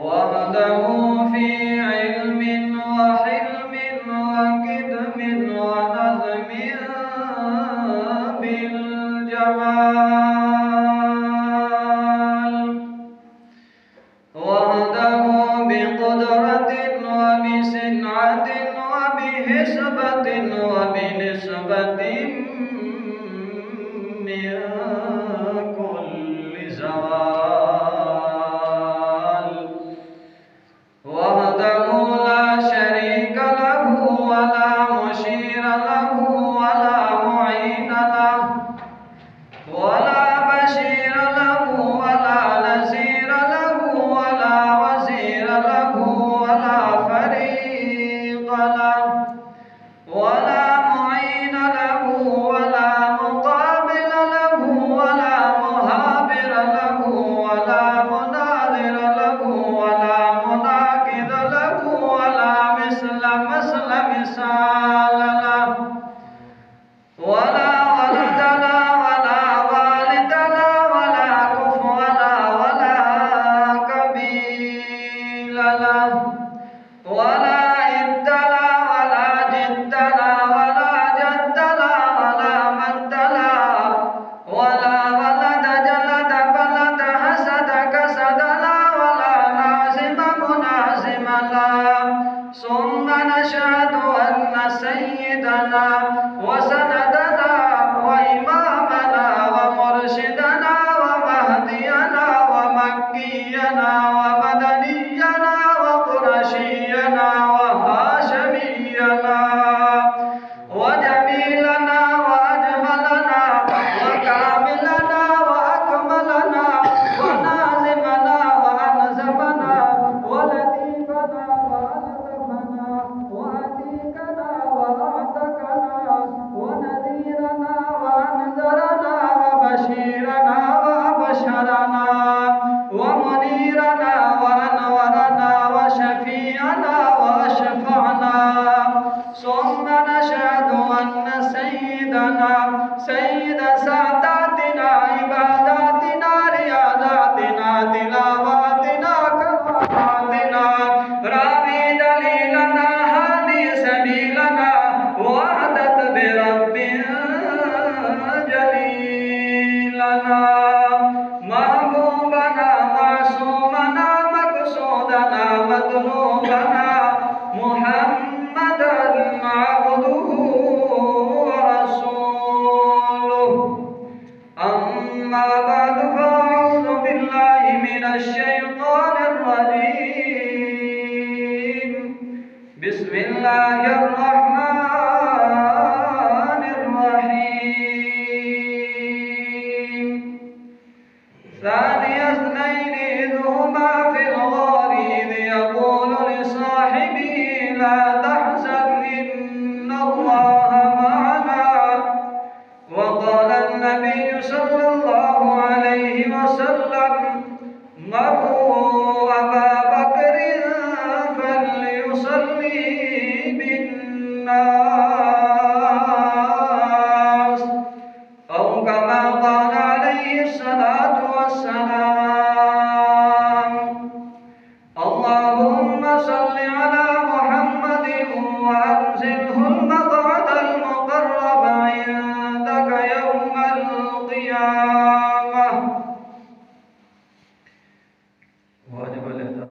وحده في علم وحلم وكدم ونظم بالجمال، وحده بقدرة وبصنعة وبحسبة وبنسبة من كل زوال، وحده لا شريك له ولا مشير له ولا معين له ولا بشير له ولا نذير له ولا وزير له ولا فريق له ولا معين له ولا مقابل له ولا مهابر له ولا مناظر له ولا مناقض له ولا مثل مثال له ولا ولد له ولا والد له ولا كفو له ولا قبيل له ولا إد له ولا جد له ولا جد له ولا مد له ولا ولد جلد بلد حسد كسد له ولا لازم منازم له. ثم نشهد أن سيدنا وسندنا وإمامنا ومرشدنا ومهدينا ومكينا ومدنينا وقرشينا وهاشمينا وجميلنا وأجملنا وكاملنا وأكملنا ونازمنا وأنزمنا ولطيفنا وألطفنا وعتيقنا وأعتقنا ونذيرنا وأنذرنا وبشيرنا وأبشرنا ومنيرنا وأنورنا وشفيعنا وأشفعنا. ثم نشهد أن سيدنا سيد ساداتنا عباداتنا رياضاتنا تلاواتنا كراماتنا راوي دليلنا هادي سبيلنا وحدة برب جليلنا محبوبنا معصومنا مقصودنا مطلوبنا محمدا عبده ورسوله. أما بعد فأعوذ بالله من الشيطان الرجيم. بسم الله الرحمن